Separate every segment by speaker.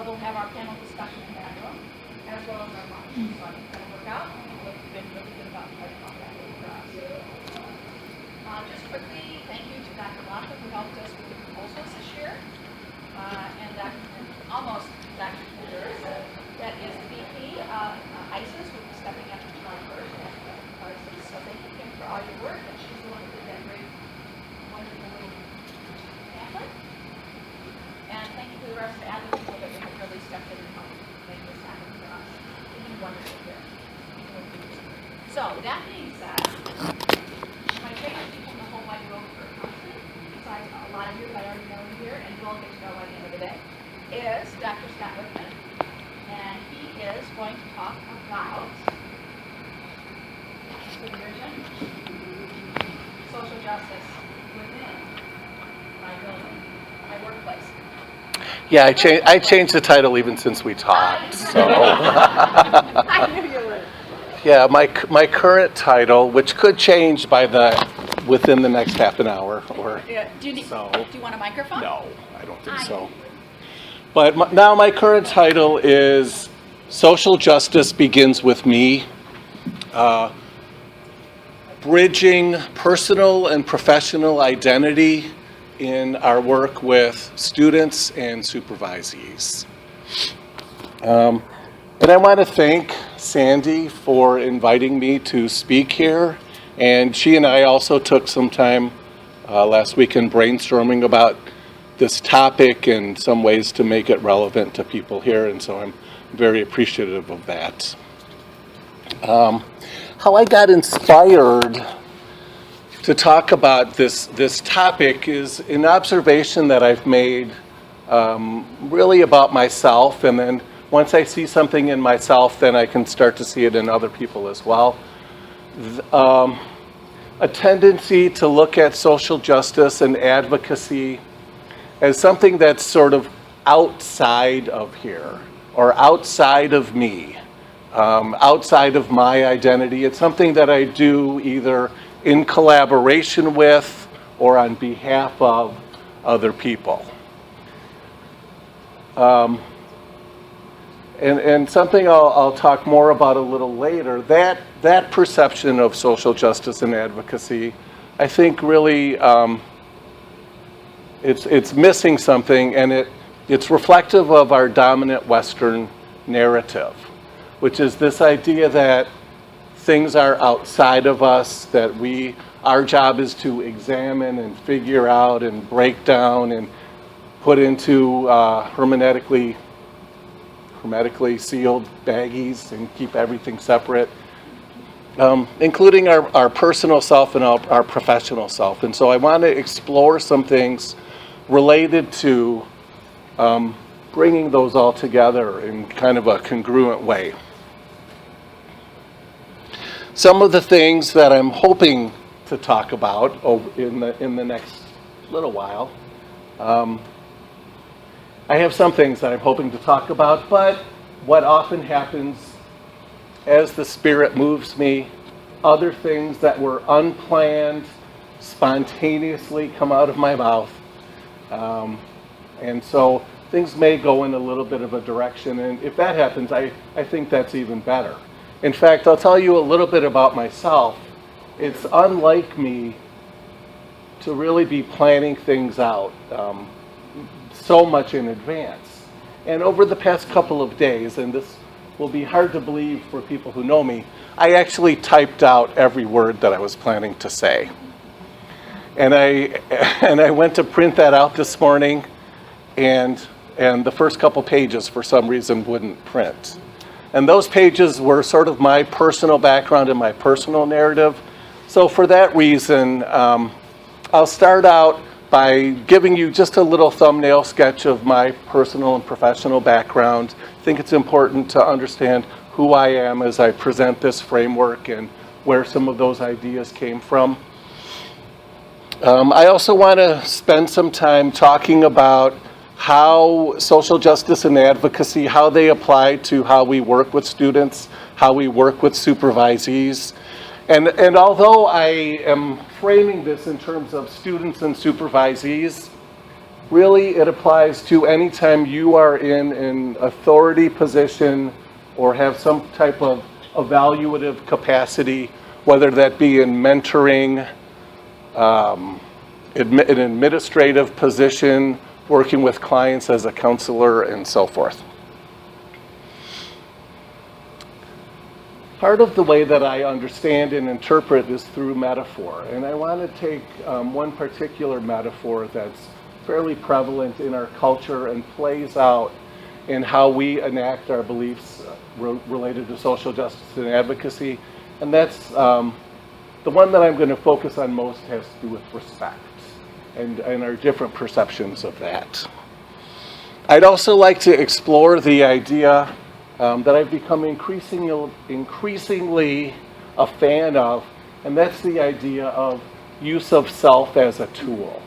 Speaker 1: we'll have our panel discussion in that room, as well as our lunch. So I think that'll work out. We've been really good about fighting off that for us. Just quickly, thank you to Dr. Locke, who helped us with the proposals this year, and almost Dr. Kenders, that is the VP of ISIS, who will be stepping up to try first. So thank you, Kim, for all your work, and she's the one who did that great, wonderful little pamphlet. And thank you to the rest of the other people that have really stepped in and helped make this happen for us. It's been wonderful here. So, that being said, my favorite people in the whole wide world for counseling, besides a lot of you that I already know here, and you all get to know by the end of the day, is Dr. Scott Whitman. And he is going to talk about supervision, social justice within my building, my workplace.
Speaker 2: Yeah, I changed the title even since we talked. So.
Speaker 1: I knew you would.
Speaker 2: Yeah, my current title, which could change within the next half an hour, or
Speaker 1: Yeah. Do you want a microphone?
Speaker 2: No, I don't think so. But now my current title is Social Justice Begins with Me, bridging personal and professional identity in our work with students and supervisees. And I want to thank Sandy for inviting me to speak here. And she and I also took some time last weekend brainstorming about this topic and some ways to make it relevant to people here. And so I'm very appreciative of that. How I got inspired to talk about this topic is an observation that I've made really about myself, and then once I see something in myself, then I can start to see it in other people as well. A tendency to look at social justice and advocacy as something that's sort of outside of here, or outside of me, outside of my identity. It's something that I do either in collaboration with or on behalf of other people. And something I'll talk more about a little later, that perception of social justice and advocacy, I think really it's missing something, and it's reflective of our dominant Western narrative, which is this idea that things are outside of us, that our job is to examine and figure out and break down and put into hermetically sealed baggies and keep everything separate, including our personal self and our professional self. And so I want to explore some things related to bringing those all together in kind of a congruent way. Some of the things that I'm hoping to talk about in the next little while. I have some things that I'm hoping to talk about, but what often happens as the Spirit moves me, other things that were unplanned spontaneously come out of my mouth. And so things may go in a little bit of a direction, and if that happens, I think that's even better. In fact, I'll tell you a little bit about myself. It's unlike me to really be planning things out so much in advance. And over the past couple of days, and this will be hard to believe for people who know me, I actually typed out every word that I was planning to say. And I went to print that out this morning, and the first couple pages for some reason wouldn't print. And those pages were sort of my personal background and my personal narrative. So for that reason, I'll start out by giving you just a little thumbnail sketch of my personal and professional background. I think it's important to understand who I am as I present this framework and where some of those ideas came from. I also want to spend some time talking about how social justice and advocacy, how they apply to how we work with students, how we work with supervisees. And although I am framing this in terms of students and supervisees, Really, it applies to any time you are in an authority position or have some type of evaluative capacity, whether that be in mentoring, an administrative position, working with clients as a counselor, and so forth. Part of the way that I understand and interpret is through metaphor, and I want to take one particular metaphor that's fairly prevalent in our culture and plays out in how we enact our beliefs related to social justice and advocacy, and that's the one that I'm going to focus on most has to do with respect and our different perceptions of that. I'd also like to explore the idea that I've become increasingly a fan of, and that's the idea of use of self as a tool.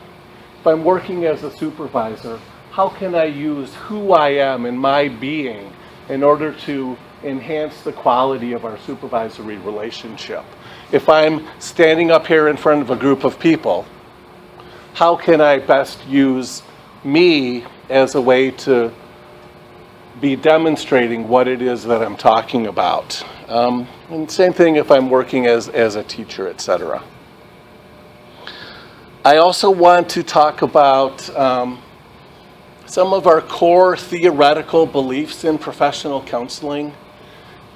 Speaker 2: If I'm working as a supervisor, how can I use who I am and my being in order to enhance the quality of our supervisory relationship? If I'm standing up here in front of a group of people, how can I best use me as a way to be demonstrating what it is that I'm talking about? And same thing if I'm working as a teacher, etc. I also want to talk about some of our core theoretical beliefs in professional counseling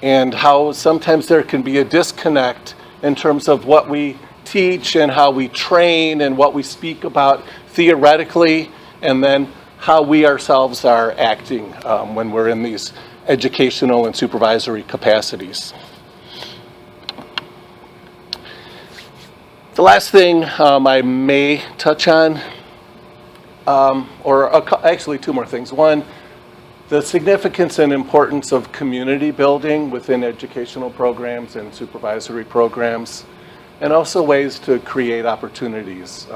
Speaker 2: and how sometimes there can be a disconnect in terms of what we teach and how we train and what we speak about theoretically, and then how we ourselves are acting when we're in these educational and supervisory capacities. The last thing I may touch on, actually two more things. One, the significance and importance of community building within educational programs and supervisory programs, and also ways to create opportunities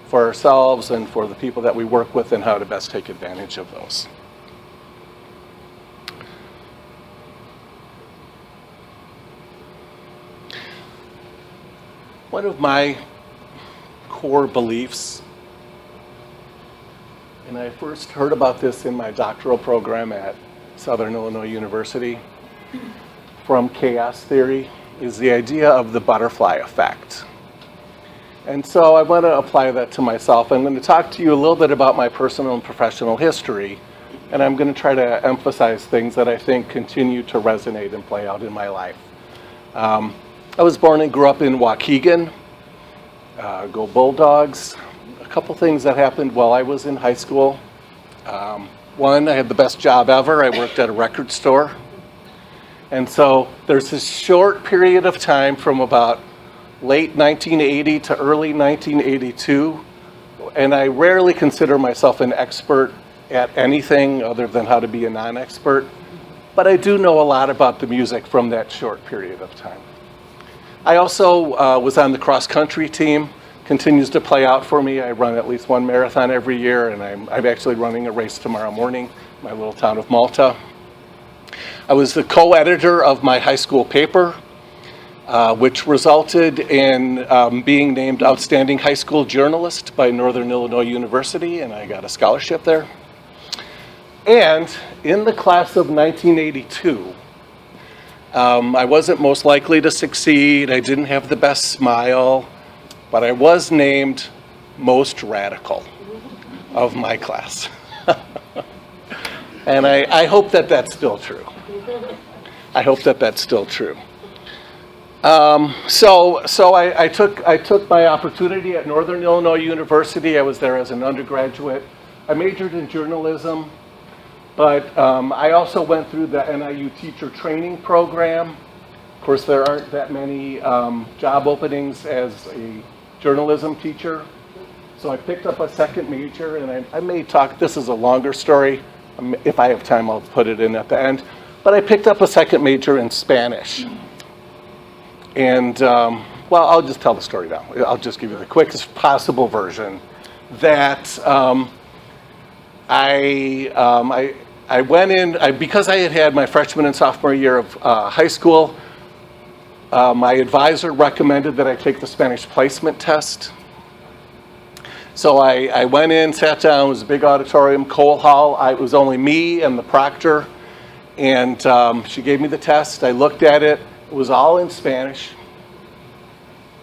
Speaker 2: for ourselves and for the people that we work with, and how to best take advantage of those. One of my core beliefs, and I first heard about this in my doctoral program at Southern Illinois University from chaos theory, is the idea of the butterfly effect. And so I want to apply that to myself. I'm going to talk to you a little bit about my personal and professional history, and I'm going to try to emphasize things that I think continue to resonate and play out in my life. I was born and grew up in Waukegan. Go Bulldogs. A couple things that happened while I was in high school. One, I had the best job ever. I worked at a record store. And so there's this short period of time from about late 1980 to early 1982, and I rarely consider myself an expert at anything other than how to be a non-expert, but I do know a lot about the music from that short period of time. I also was on the cross-country team. Continues to play out for me. I run at least one marathon every year, and I'm actually running a race tomorrow morning in my little town of Malta. I was the co-editor of my high school paper, which resulted in being named Outstanding High School Journalist by Northern Illinois University, and I got a scholarship there. And in the class of 1982, I wasn't most likely to succeed. I didn't have the best smile, but I was named most radical of my class. And I hope that that's still true. I hope that that's still true. So I took my opportunity at Northern Illinois University. I was there as an undergraduate. I majored in journalism, but I also went through the NIU teacher training program. Of course, there aren't that many job openings as a journalism teacher. So I picked up a second major, and I may talk, this is a longer story. If I have time, I'll put it in at the end. But I picked up a second major in Spanish. And, well, I'll just tell the story now. I'll just give you the quickest possible version. That I went in, because I had had my freshman and sophomore year of high school, my advisor recommended that I take the Spanish placement test. So I went in, sat down. It was a big auditorium, Cole Hall. It was only me and the proctor. And she gave me the test. I looked at it. It was all in Spanish.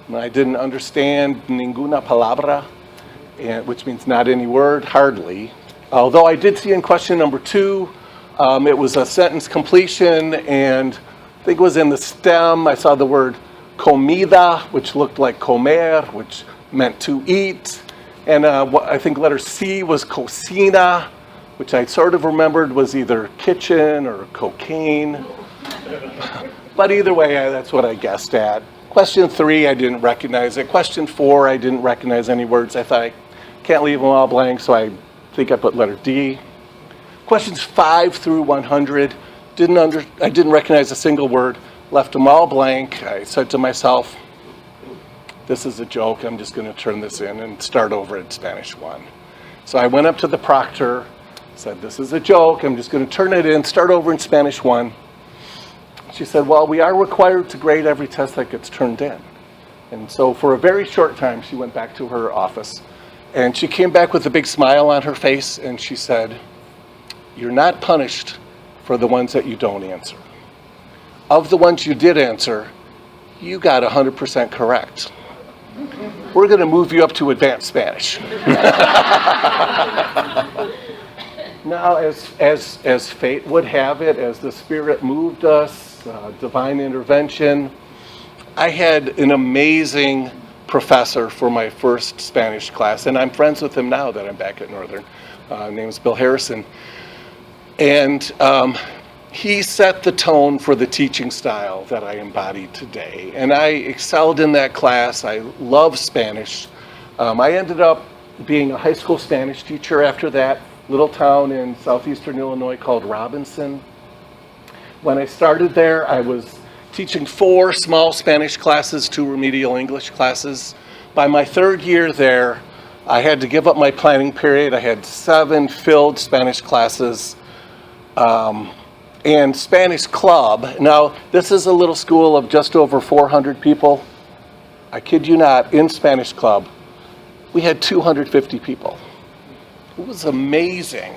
Speaker 2: And I didn't understand ninguna palabra, which means not any word, hardly. Although I did see in question number 2, it was a sentence completion, and I think it was in the stem. I saw the word comida, which looked like comer, which meant to eat. And I think letter C was cocina, which I sort of remembered was either kitchen or cocaine. But either way, that's what I guessed at. Question 3, I didn't recognize it. Question 4, I didn't recognize any words. I thought I can't leave them all blank, so I think I put letter D. Questions 5 through 100, I didn't recognize a single word, left them all blank. I said to myself, this is a joke. I'm just going to turn this in and start over at Spanish 1. So I went up to the proctor, said, this is a joke. I'm just going to turn it in, start over in Spanish 1. She said, well, we are required to grade every test that gets turned in. And so for a very short time, she went back to her office. And she came back with a big smile on her face, and she said, you're not punished for the ones that you don't answer. Of the ones you did answer, you got 100% correct. We're going to move you up to advanced Spanish. Now, as fate would have it, as the Spirit moved us, divine intervention, I had an amazing professor for my first Spanish class, and I'm friends with him now that I'm back at Northern. His name is Bill Harrison. And he set the tone for the teaching style that I embody today. And I excelled in that class. I love Spanish. I ended up being a high school Spanish teacher after that, little town in southeastern Illinois called Robinson. When I started there, I was teaching 4 small Spanish classes, 2 remedial English classes. By my 3rd year there, I had to give up my planning period. I had 7 filled Spanish classes. And Spanish Club. Now, this is a little school of just over 400 people. I kid you not, in Spanish Club, we had 250 people. It was amazing.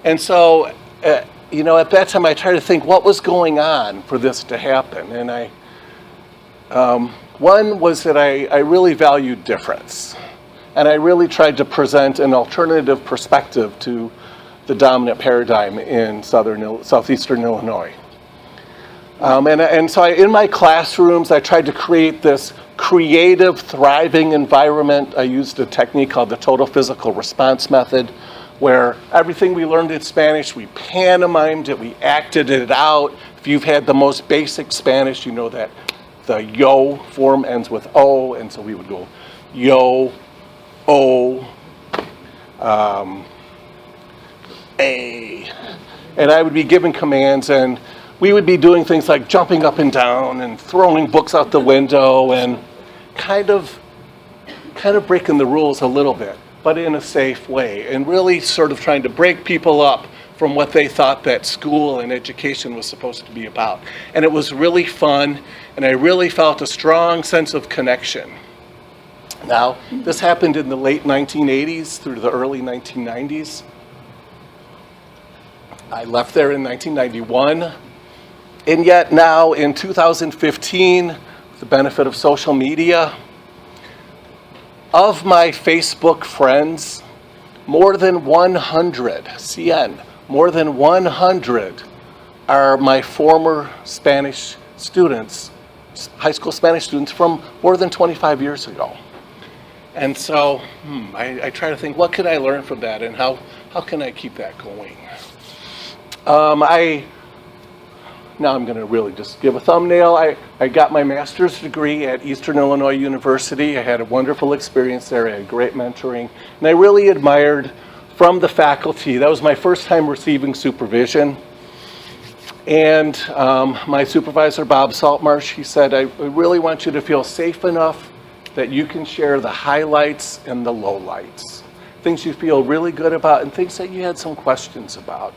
Speaker 2: And so, at that time I tried to think what was going on for this to happen. And one was that I really valued difference. And I really tried to present an alternative perspective to the dominant paradigm in southeastern Illinois. And so in my classrooms, I tried to create this creative, thriving environment. I used a technique called the total physical response method, where everything we learned in Spanish, we pantomimed it, we acted it out. If you've had the most basic Spanish, you know that the yo form ends with O, and so we would go yo, O, A, and I would be giving commands, and we would be doing things like jumping up and down and throwing books out the window and kind of breaking the rules a little bit, but in a safe way, and really sort of trying to break people up from what they thought that school and education was supposed to be about. And it was really fun, and I really felt a strong sense of connection. Now, this happened in the late 1980s through the early 1990s. I left there in 1991, and yet now in 2015, with the benefit of social media, of my Facebook friends, more than 100, more than 100 are my former Spanish students, high school Spanish students from more than 25 years ago. And so I try to think, what can I learn from that, and how can I keep that going? Now I'm going to really just give a thumbnail. I got my master's degree at Eastern Illinois University. I had a wonderful experience there. I had great mentoring. And I really admired from the faculty. That was my first time receiving supervision. And my supervisor, Bob Saltmarsh, he said, I really want you to feel safe enough that you can share the highlights and the lowlights. Things you feel really good about and things that you had some questions about.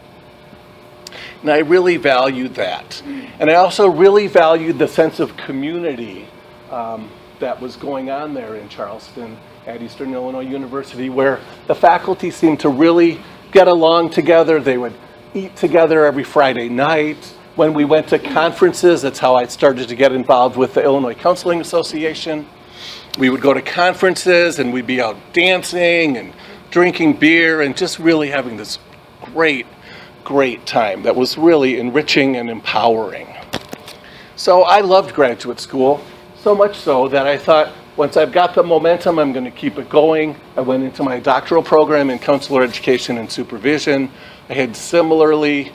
Speaker 2: And I really valued that. And I also really valued the sense of community that was going on there in Charleston. at Eastern Illinois University, where the faculty seemed to really get along together. They would eat together every Friday night. When we went to conferences, that's how I started to get involved with the Illinois Counseling Association. We would go to conferences and we'd be out dancing and drinking beer and just really having this great time that was really enriching and empowering. So I loved graduate school, so much so that I thought, once I've got the momentum, I'm going to keep it going. I went into my doctoral program in counselor education and supervision. I had similarly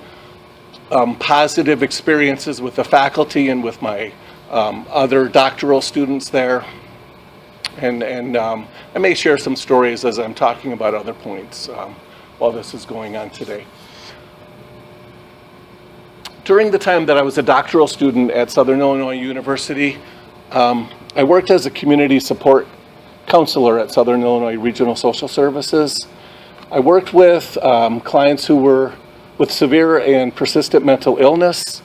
Speaker 2: positive experiences with the faculty and with my other doctoral students there. And I may share some stories as I'm talking about other points while this is going on today. During the time that I was a doctoral student at Southern Illinois University, I worked as a community support counselor at Southern Illinois Regional Social Services. I worked with clients who were with severe and persistent mental illness,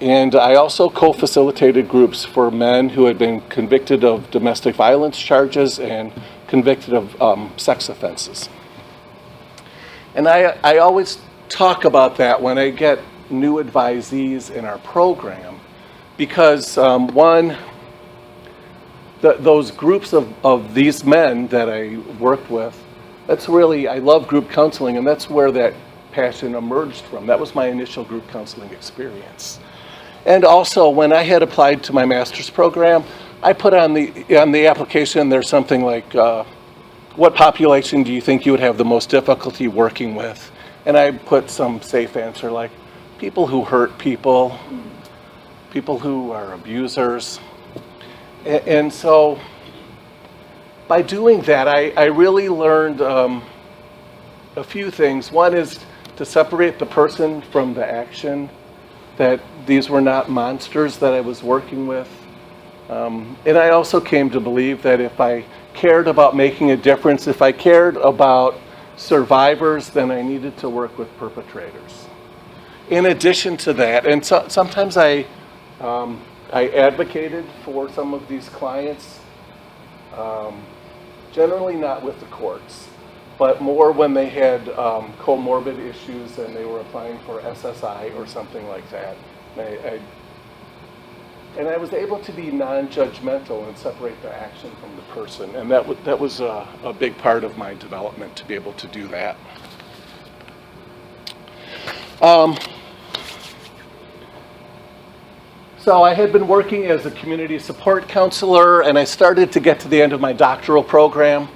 Speaker 2: and I also co-facilitated groups for men who had been convicted of domestic violence charges and convicted of sex offenses. And I always talk about that when I get new advisees in our program, because those groups of these men that I worked with, that's really, I love group counseling, and that's where that passion emerged from. That was my initial group counseling experience. And also, when I had applied to my master's program, I put on the application, there's something like, what population do you think you would have the most difficulty working with? And I put some safe answer like, people who hurt people, people who are abusers. And so by doing that, I really learned a few things. One is to separate the person from the action, that these were not monsters that I was working with. And I also came to believe that if I cared about making a difference, if I cared about survivors, then I needed to work with perpetrators. In addition to that, and sometimes I advocated for some of these clients, generally not with the courts, but more when they had comorbid issues and they were applying for SSI or something like that. And I was able to be non-judgmental and separate the action from the person, and that was a big part of my development, to be able to do that. So I had been working as a community support counselor, and I started to get to the end of my doctoral program.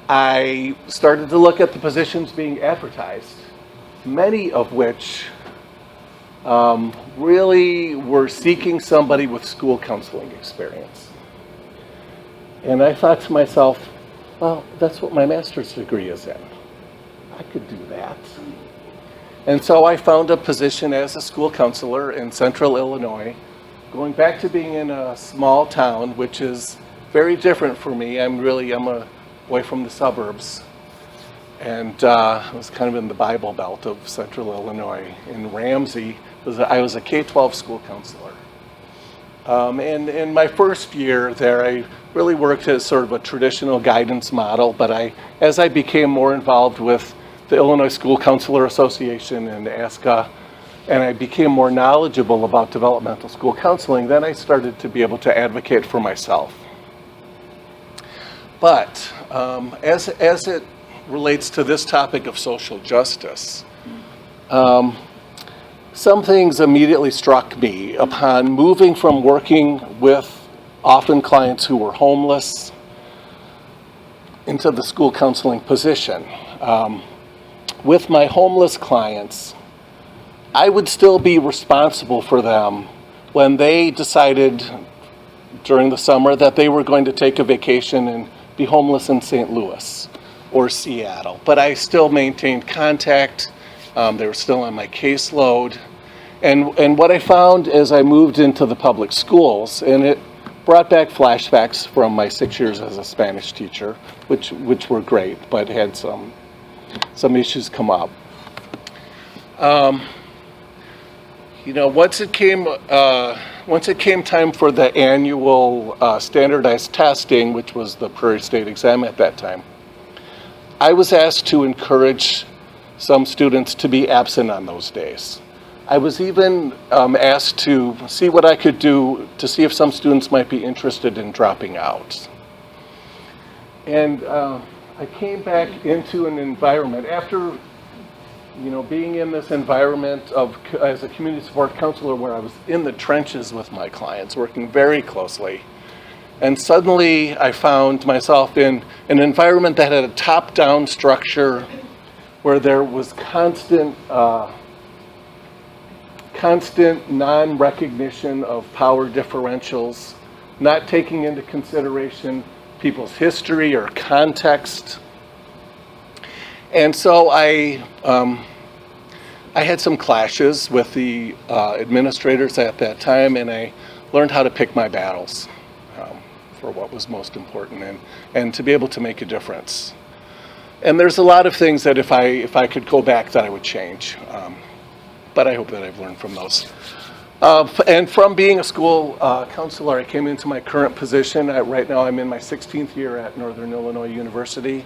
Speaker 2: I started to look at the positions being advertised, many of which really were seeking somebody with school counseling experience. And I thought to myself, well, that's what my master's degree is in. I could do that. And so I found a position as a school counselor in Central Illinois, going back to being in a small town, which is very different for me. I'm a boy from the suburbs. And I was kind of in the Bible Belt of Central Illinois. In Ramsey, I was a K-12 school counselor. And in my first year there, I really worked as sort of a traditional guidance model, but as I became more involved with the Illinois School Counselor Association and ASCA, and I became more knowledgeable about developmental school counseling, then I started to be able to advocate for myself. But as it relates to this topic of social justice, some things immediately struck me upon moving from working with often clients who were homeless into the school counseling position. With my homeless clients, I would still be responsible for them when they decided during the summer that they were going to take a vacation and be homeless in St. Louis or Seattle. But I still maintained contact. They were still on my caseload. And what I found as I moved into the public schools, and it brought back flashbacks from my 6 years as a Spanish teacher, which were great, but had some issues come up. Once it came once it came time for the annual standardized testing, which was the Prairie State exam at that time, I was asked to encourage some students to be absent on those days. I was even asked to see what I could do to see if some students might be interested in dropping out. And I came back into an environment after, being in this environment as a community support counselor where I was in the trenches with my clients, working very closely. And suddenly I found myself in an environment that had a top-down structure where there was constant non-recognition of power differentials, not taking into consideration people's history or context. And so I had some clashes with the administrators at that time, and I learned how to pick my battles for what was most important and to be able to make a difference. And there's a lot of things that if I could go back that I would change. But I hope that I've learned from those. And from being a school counselor, I came into my current position. Right now I'm in my 16th year at Northern Illinois University,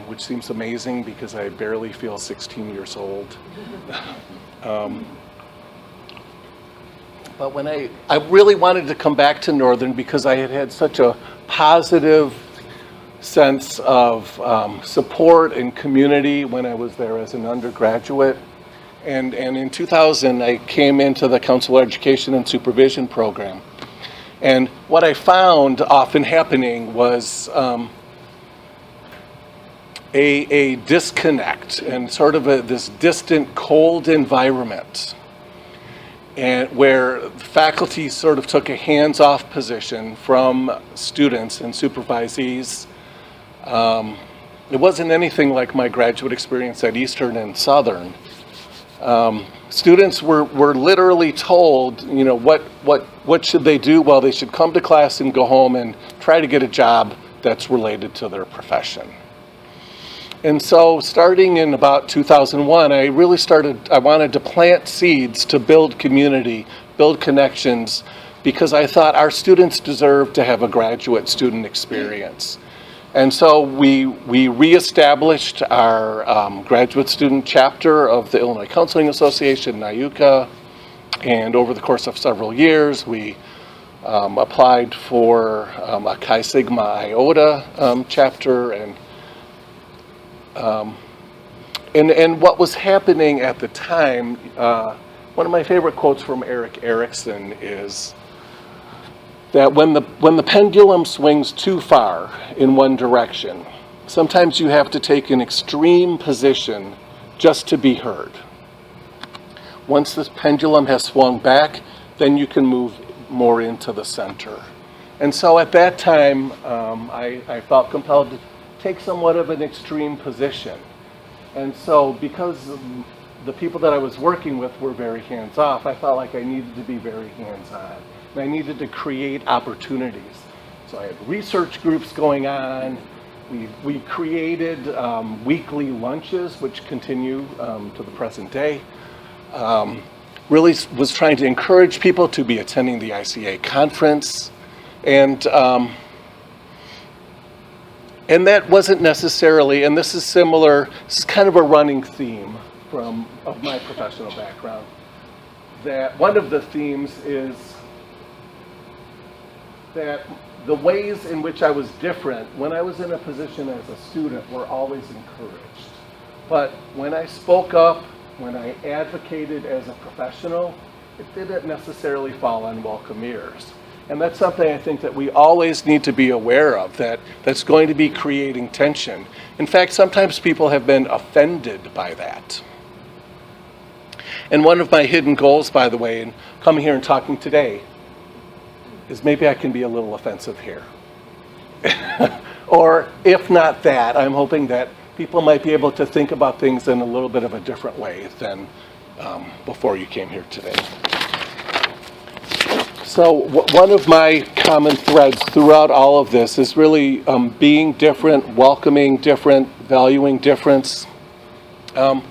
Speaker 2: which seems amazing because I barely feel 16 years old. But when I really wanted to come back to Northern because I had such a positive sense of support and community when I was there as an undergraduate. And in 2000, I came into the counselor education and supervision program. And what I found often happening was a disconnect and sort of this distant, cold environment, and where faculty sort of took a hands-off position from students and supervisees. It wasn't anything like my graduate experience at Eastern and Southern. Students were literally told, what should they do? Well, they should come to class and go home and try to get a job that's related to their profession. And so starting in about 2001, I wanted to plant seeds to build community, build connections, because I thought our students deserve to have a graduate student experience. And so we reestablished our graduate student chapter of the Illinois Counseling Association, NIUCA, and over the course of several years, we applied for a Chi Sigma Iota chapter, and what was happening at the time, one of my favorite quotes from Erik Erikson is that when the pendulum swings too far in one direction, sometimes you have to take an extreme position just to be heard. Once this pendulum has swung back, then you can move more into the center. And so at that time, I felt compelled to take somewhat of an extreme position. And so because the people that I was working with were very hands-off, I felt like I needed to be very hands-on. And I needed to create opportunities. So I had research groups going on. We created weekly lunches, which continue to the present day. Really was trying to encourage people to be attending the ICA conference. And that wasn't necessarily, and this is similar, this is kind of a running theme of my professional background, that one of the themes is that the ways in which I was different when I was in a position as a student were always encouraged. But when I spoke up, when I advocated as a professional, it didn't necessarily fall on welcome ears. And that's something I think that we always need to be aware of, that's going to be creating tension. In fact, sometimes people have been offended by that. And one of my hidden goals, by the way, in coming here and talking today, is maybe I can be a little offensive here. Or if not that, I'm hoping that people might be able to think about things in a little bit of a different way than before you came here today. So one of my common threads throughout all of this is really being different, welcoming different, valuing difference. And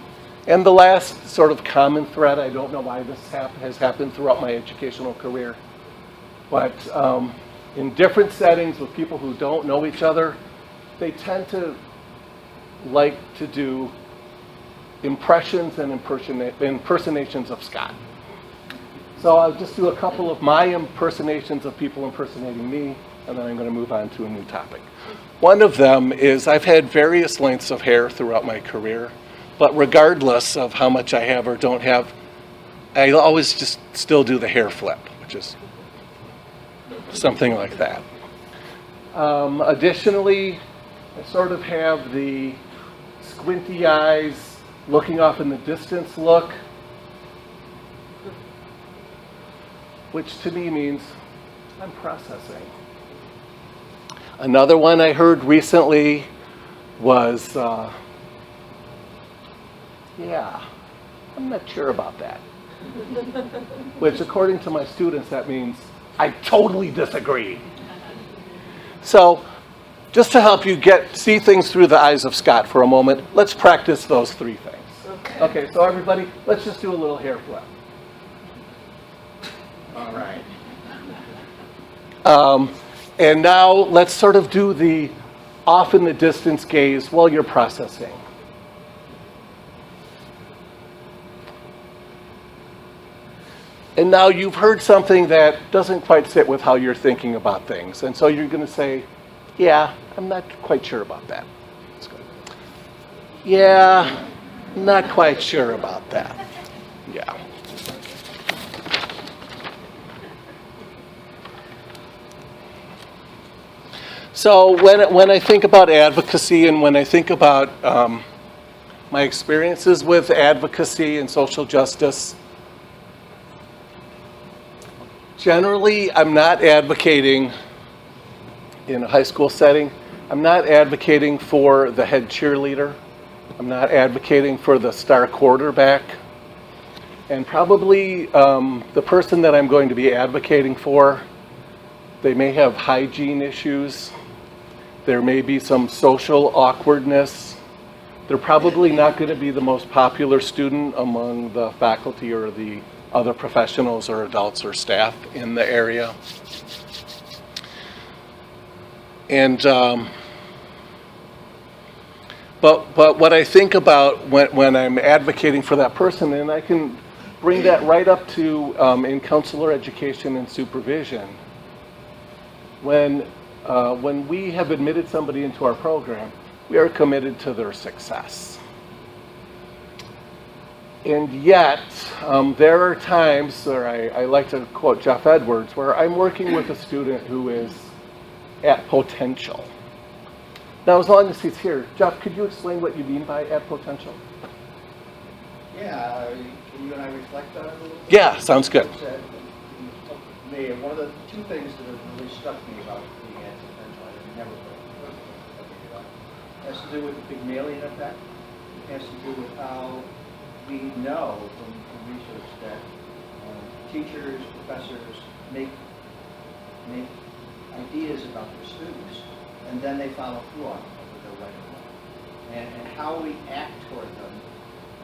Speaker 2: And the last sort of common thread, I don't know why this has happened throughout my educational career, but in different settings with people who don't know each other, they tend to like to do impressions and impersonations of Scott. So I'll just do a couple of my impersonations of people impersonating me, and then I'm going to move on to a new topic. One of them is I've had various lengths of hair throughout my career, but regardless of how much I have or don't have, I always just still do the hair flip, which is something like that. Additionally, I sort of have the squinty eyes, looking off in the distance look, which to me means I'm processing. Another one I heard recently was, yeah, I'm not sure about that. Which according to my students, that means I totally disagree. So just to help you see things through the eyes of Scott for a moment, let's practice those three things. Okay, so everybody, let's just do a little hair flip. All right. And now let's sort of do the off in the distance gaze while you're processing. And now you've heard something that doesn't quite sit with how you're thinking about things. And so you're going to say, yeah, I'm not quite sure about that. That's good. Yeah, not quite sure about that. Yeah. So when I think about advocacy and when I think about my experiences with advocacy and social justice, generally I'm not advocating in a high school setting. I'm not advocating for the head cheerleader. I'm not advocating for the star quarterback. And probably the person that I'm going to be advocating for, they may have hygiene issues. There may be some social awkwardness. They're probably not going to be the most popular student among the faculty or the other professionals or adults or staff in the area. And but what I think about when I'm advocating for that person, and I can bring that right up to in counselor education and supervision, when we have admitted somebody into our program, we are committed to their success. And yet, there are times, or I like to quote Jeff Edwards, where I'm working with a student who is at potential. Now, as long as he's here, Jeff, could you explain what you mean by at potential?
Speaker 3: Yeah, can you and I reflect on it a little bit?
Speaker 2: Yeah, sounds good.
Speaker 3: One of the two things that have really struck me about being at potential, I never thought has to do with the Pygmalion effect. It has to do with how we know from research that teachers, professors make ideas about their students, and then they follow through on them with their right and wrong. And how we act toward them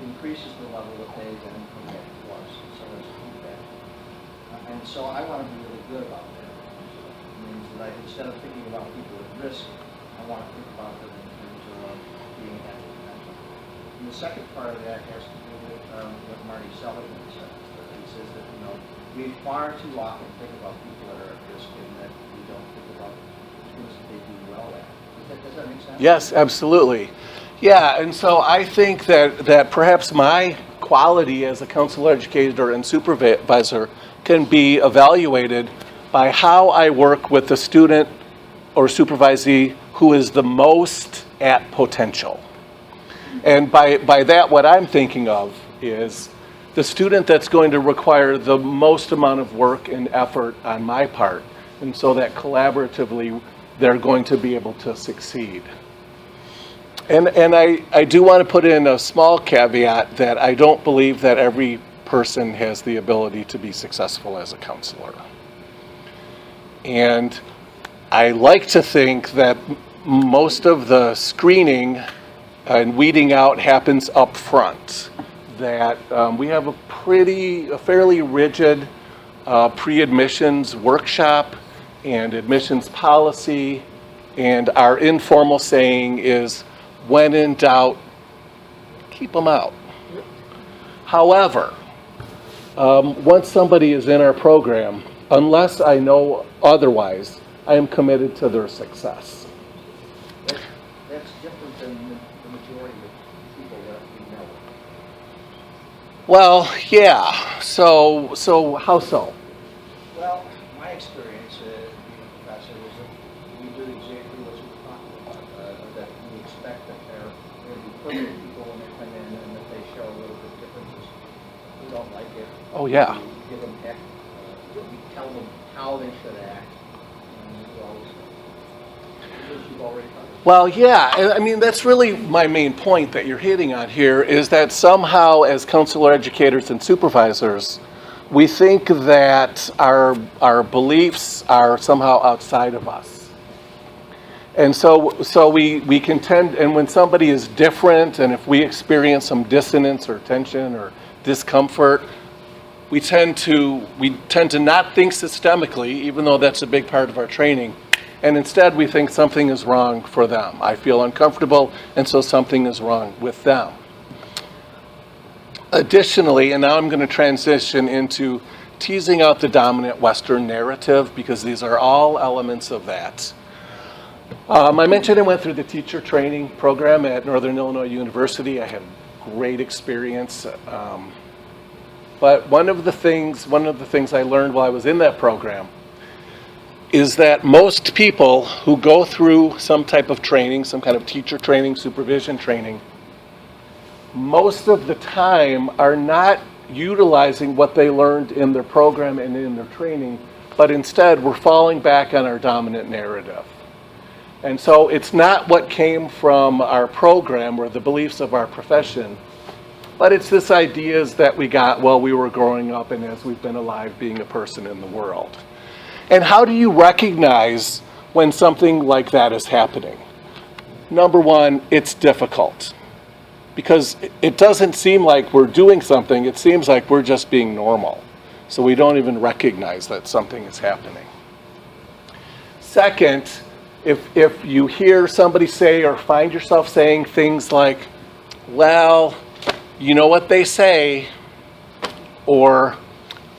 Speaker 3: increases the level that they then commit to us. So there's feedback. And so I want to be really good about that. It means that instead of thinking about people at risk, I want to think about them in terms of being at potential. And the second part of that has to do with what Marty Seligman says. He says that, we far too often think about people that are at risk and that we don't think about things that they do well at. Does that make sense?
Speaker 2: Yes, absolutely. Yeah, and so I think that perhaps my quality as a counselor educator and supervisor can be evaluated by how I work with the student or supervisee who is the most at potential. And by that, what I'm thinking of is the student that's going to require the most amount of work and effort on my part, and so that collaboratively they're going to be able to succeed. And I do want to put in a small caveat that I don't believe that every person has the ability to be successful as a counselor. And I like to think that most of the screening and weeding out happens up front. that we have a fairly rigid pre-admissions workshop and admissions policy, and our informal saying is, when in doubt, keep them out. However, once somebody is in our program, unless I know otherwise, I am committed to their success.
Speaker 3: That's different than the majority of people that we know.
Speaker 2: Well, yeah. So how so?
Speaker 3: Well, my experience being a professor is that we do exactly what you're talking about, that we expect that they're going to be perfect people when they come in, and if they show a little bit of differences, we don't like it.
Speaker 2: Oh, yeah.
Speaker 3: We give them we tell them how they should act, and we always you've already covered.
Speaker 2: Well, yeah, and I mean, that's really my main point that you're hitting on here, is that somehow as counselor educators and supervisors, we think that our beliefs are somehow outside of us. And so we contend, and when somebody is different, and if we experience some dissonance or tension or discomfort, we tend to not think systemically, even though that's a big part of our training. And instead, we think something is wrong for them. I feel uncomfortable, and so something is wrong with them. Additionally, and now I'm going to transition into teasing out the dominant Western narrative, because these are all elements of that. I mentioned I went through the teacher training program at Northern Illinois University. I had great experience. But one of the things I learned while I was in that program is that most people who go through some type of training, some kind of teacher training, supervision training, most of the time are not utilizing what they learned in their program and in their training, but instead we're falling back on our dominant narrative. And so it's not what came from our program or the beliefs of our profession, but it's this ideas that we got while we were growing up and as we've been alive being a person in the world. And how do you recognize when something like that is happening? Number one, it's difficult. Because it doesn't seem like we're doing something, it seems like we're just being normal. So we don't even recognize that something is happening. Second, if you hear somebody say or find yourself saying things like, well, you know what they say, or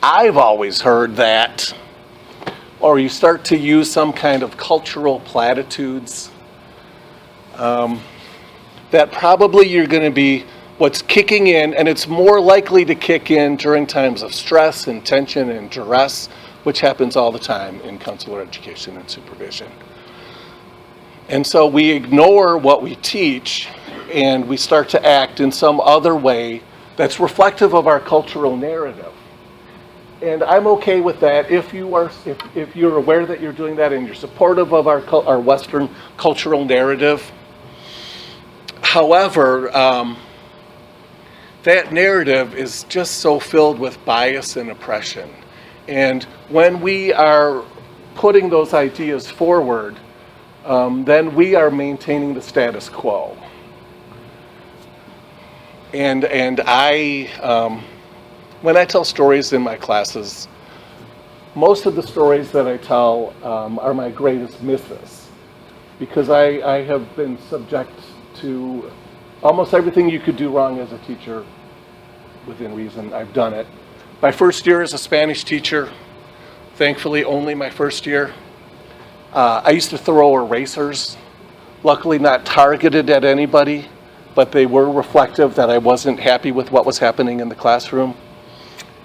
Speaker 2: I've always heard that, or you start to use some kind of cultural platitudes, that probably you're going to be what's kicking in, and it's more likely to kick in during times of stress and tension and duress, which happens all the time in counselor education and supervision. And so we ignore what we teach, and we start to act in some other way that's reflective of our cultural narrative. And I'm okay with that if you're aware that you're doing that and you're supportive of our Western cultural narrative. However, that narrative is just so filled with bias and oppression. And when we are putting those ideas forward, then we are maintaining the status quo. And I, when I tell stories in my classes, most of the stories that I tell are my greatest misses, because I have been subject to almost everything you could do wrong as a teacher within reason. I've done it. My first year as a Spanish teacher, thankfully only my first year, I used to throw erasers, luckily not targeted at anybody, but they were reflective that I wasn't happy with what was happening in the classroom.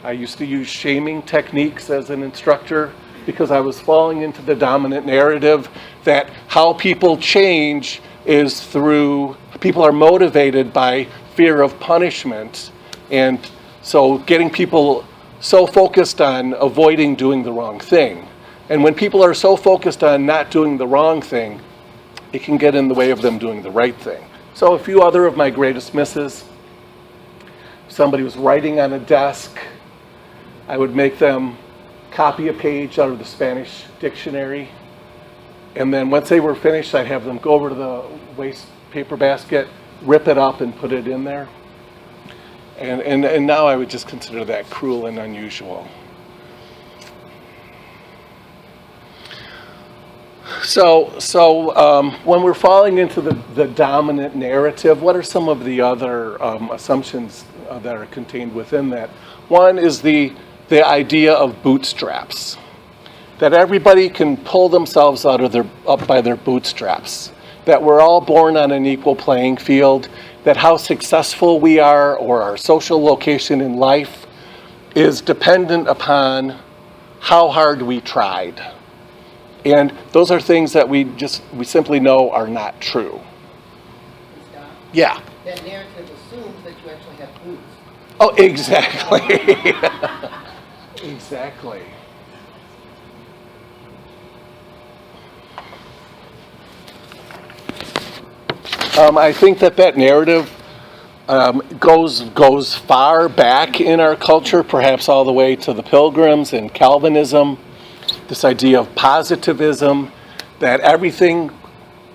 Speaker 2: I used to use shaming techniques as an instructor because I was falling into the dominant narrative that how people change is through, people are motivated by fear of punishment. And so getting people so focused on avoiding doing the wrong thing. And when people are so focused on not doing the wrong thing, it can get in the way of them doing the right thing. So a few other of my greatest misses. Somebody was writing on a desk, I would make them copy a page out of the Spanish dictionary, and then once they were finished, I'd have them go over to the waste paper basket, rip it up and put it in there. And now I would just consider that cruel and unusual. So when we're falling into the dominant narrative, what are some of the other assumptions that are contained within that? One is the idea of bootstraps, that everybody can pull themselves up by their bootstraps, that we're all born on an equal playing field, that how successful we are or our social location in life is dependent upon how hard we tried. And those are things that we simply know are not true.
Speaker 4: Scott,
Speaker 2: Yeah.
Speaker 4: that narrative assumes that you actually have boots.
Speaker 2: Oh, exactly. Exactly. I think that narrative goes far back in our culture, perhaps all the way to the Pilgrims and Calvinism. This idea of positivism, that everything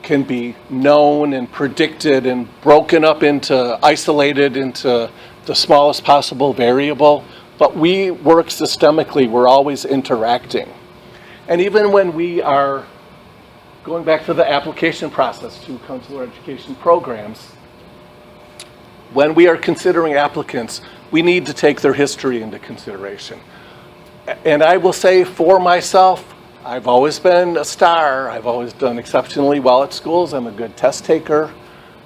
Speaker 2: can be known and predicted and broken up isolated into the smallest possible variable. But we work systemically, we're always interacting. And even when we are going back to the application process to counselor education programs, when we are considering applicants, we need to take their history into consideration. And I will say for myself, I've always been a star. I've always done exceptionally well at schools. I'm a good test taker.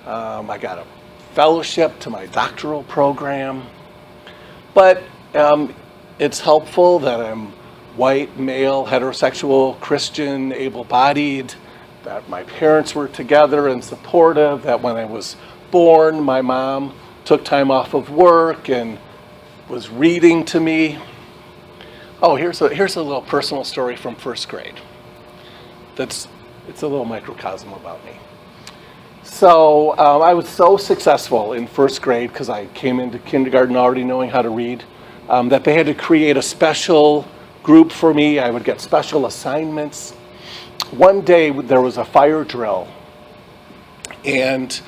Speaker 2: I got a fellowship to my doctoral program. But it's helpful that I'm white, male, heterosexual, Christian, able-bodied, that my parents were together and supportive, that when I was born, my mom took time off of work and was reading to me. Oh, here's a little personal story from first grade. It's a little microcosm about me. So I was so successful in first grade because I came into kindergarten already knowing how to read, that they had to create a special group for me. I would get special assignments. One day there was a fire drill, and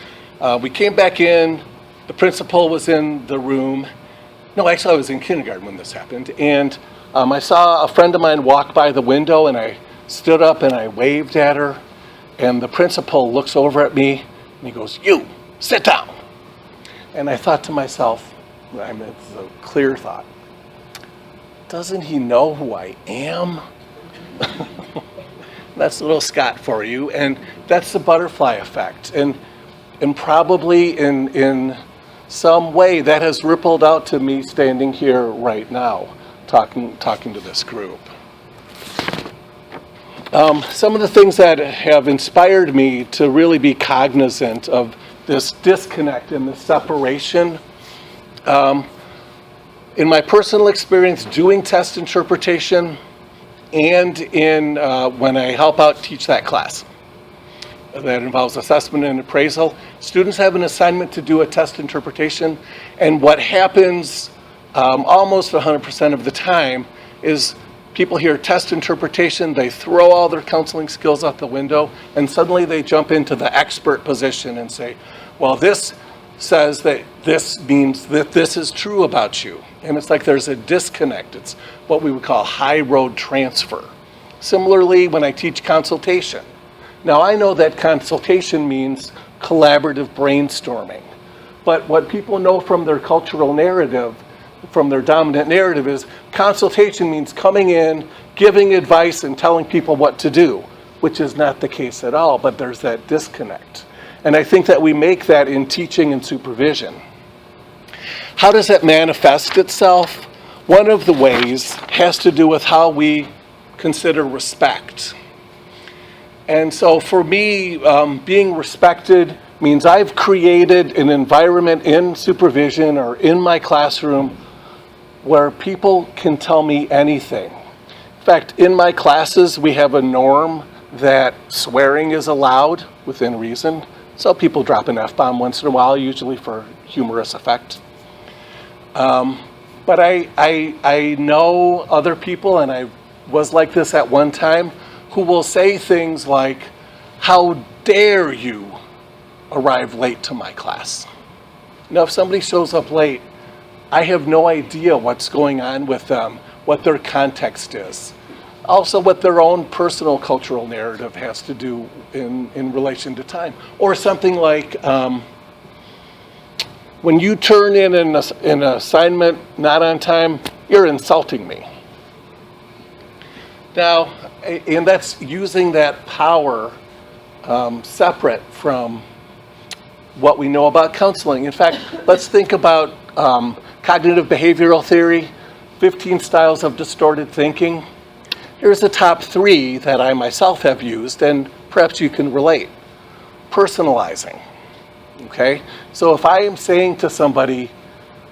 Speaker 2: we came back in. The principal was in the room. No, actually I was in kindergarten when this happened, and I saw a friend of mine walk by the window, and I stood up and I waved at her, and the principal looks over at me and he goes, "You, sit down." And I thought to myself, it's a clear thought, doesn't he know who I am? That's little Scott for you, and that's the butterfly effect. And probably in some way that has rippled out to me standing here right now, talking to this group. Some of the things that have inspired me to really be cognizant of this disconnect and this separation, in my personal experience doing test interpretation and in when I help out teach that class that involves assessment and appraisal, students have an assignment to do a test interpretation, and what happens almost 100% of the time is people hear test interpretation, they throw all their counseling skills out the window, and suddenly they jump into the expert position and say, well, this says that this means that this is true about you. And it's like there's a disconnect. It's what we would call high road transfer. Similarly, when I teach consultation. Now, I know that consultation means collaborative brainstorming. But what people know from their cultural narrative, from their dominant narrative, is consultation means coming in, giving advice, and telling people what to do, which is not the case at all, but there's that disconnect. And I think that we make that in teaching and supervision. How does that manifest itself? One of the ways has to do with how we consider respect. And so for me, being respected means I've created an environment in supervision or in my classroom where people can tell me anything. In fact, in my classes, we have a norm that swearing is allowed within reason. So people drop an F-bomb once in a while, usually for humorous effect. But I know other people, and I was like this at one time, who will say things like, "How dare you arrive late to my class?" Now, if somebody shows up late, I have no idea what's going on with them, what their context is. Also what their own personal cultural narrative has to do in relation to time. Or something like, when you turn in an assignment not on time, you're insulting me. Now, and that's using that power separate from what we know about counseling. In fact, let's think about cognitive behavioral theory, 15 styles of distorted thinking. Here's the top 3 that I myself have used, and perhaps you can relate. Personalizing, okay? So if I am saying to somebody,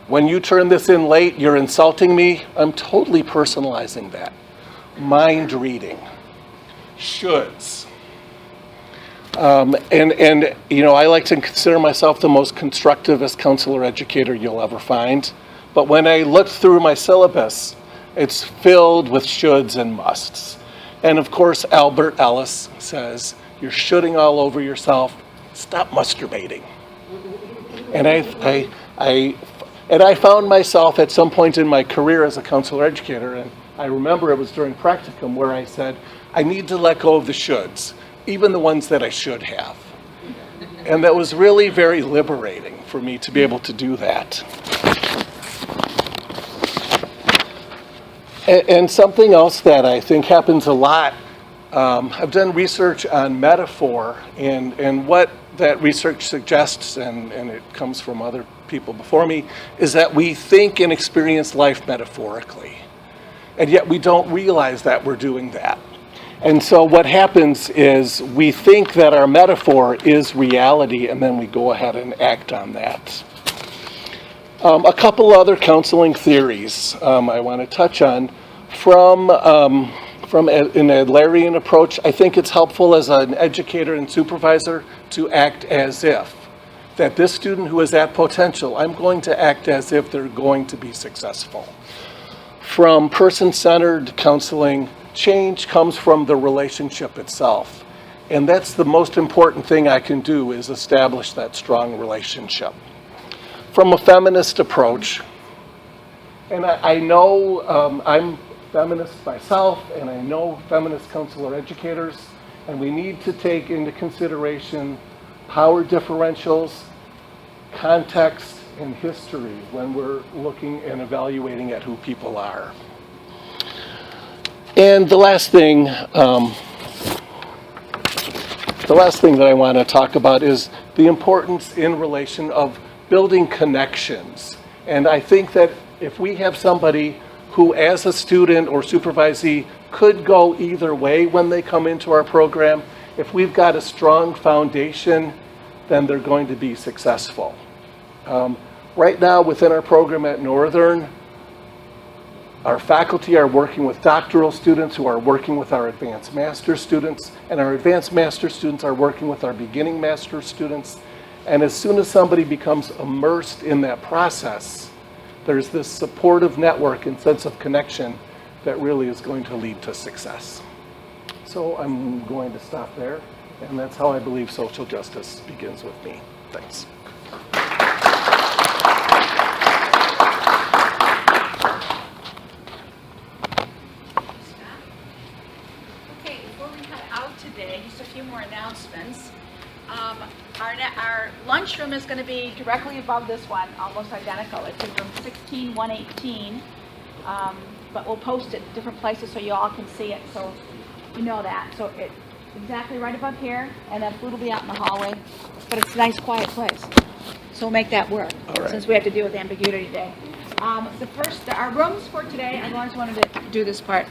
Speaker 2: when you turn this in late, you're insulting me, I'm totally personalizing that. Mind reading, shoulds. And you know, I like to consider myself the most constructivist counselor educator you'll ever find. But when I looked through my syllabus, it's filled with shoulds and musts. And of course, Albert Ellis says, you're shoulding all over yourself, stop masturbating. And I found myself at some point in my career as a counselor educator, and I remember it was during practicum where I said, I need to let go of the shoulds, even the ones that I should have. And that was really very liberating for me to be able to do that. And something else that I think happens a lot, I've done research on metaphor, and what that research suggests, and it comes from other people before me, is that we think and experience life metaphorically. And yet we don't realize that we're doing that. And so what happens is we think that our metaphor is reality, and then we go ahead and act on that. A couple other counseling theories I want to touch on. From an Adlerian approach, I think it's helpful as an educator and supervisor to act as if. That this student who is at potential, I'm going to act as if they're going to be successful. From person-centered counseling, change comes from the relationship itself. And that's the most important thing I can do, is establish that strong relationship. From a feminist approach, and I know I'm feminist myself, and I know feminist counselor educators, and we need to take into consideration power differentials, context, and history when we're looking and evaluating at who people are. And the last thing that I want to talk about is the importance in relation of building connections. And I think that if we have somebody who, as a student or supervisee, could go either way when they come into our program, if we've got a strong foundation, then they're going to be successful. Right now, within our program at Northern, our faculty are working with doctoral students who are working with our advanced master students, and our advanced master students are working with our beginning master students. And as soon as somebody becomes immersed in that process, there's this supportive network and sense of connection that really is going to lead to success. So I'm going to stop there, and that's how I believe social justice begins with me. Thanks.
Speaker 1: Okay, before we head out today, just a few more announcements. Our lunchroom is going to be directly above this one, almost identical. It's in room 16118, but we'll post it different places so you all can see it, so you know that. So it's exactly right above here, and then food will be out in the hallway, but it's a nice, quiet place. So we'll make that work, since we have to deal with ambiguity today. Our rooms for today, I always wanted to do this part.